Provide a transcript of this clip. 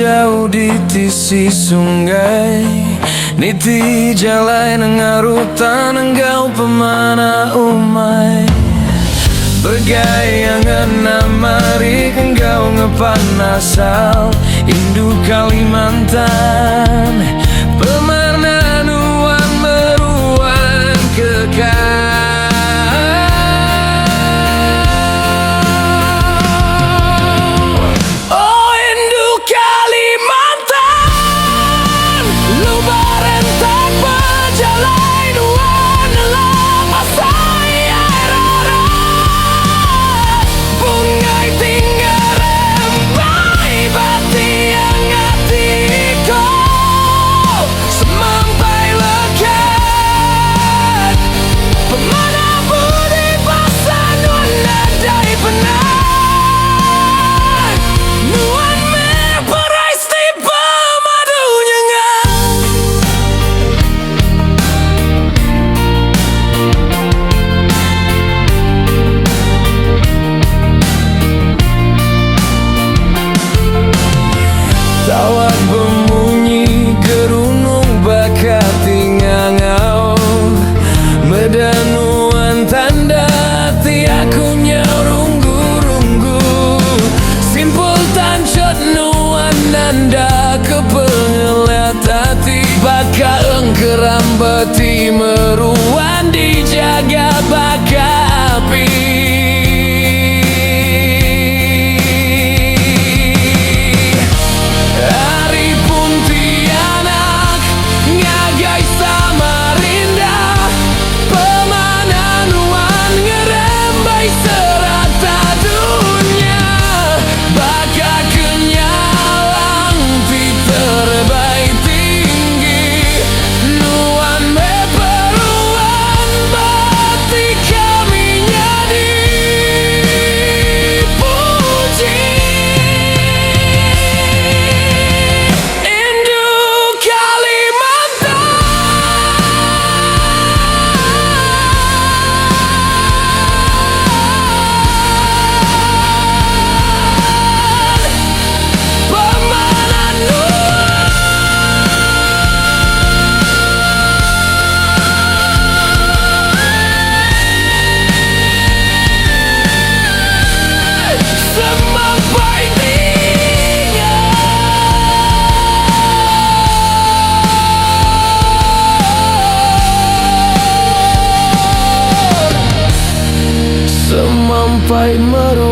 jauh di sisi sungai, niti jalai nengarutan enggau pemana umai. Bergayang mari enggau ngepanasal Indu Kalimantan, pemarna nuan meruan kekal. Oh Indu Kalimantan, lu barentak berjalai nuan lama saya rara. Bungai tinggal rembai bati yang hatiku, semampai lekat pemana budi pasan nuan nadai penat. Nuan meperai stipa madunya ngan. Tawak bemunyi gerunung bakat tingangau, medanuan tanda tiaku nyarunggu-runggu. Simpul tancot nuan nanda kepengelat hati, baka engkeram beti meruan dijaga baka api. Sampai meru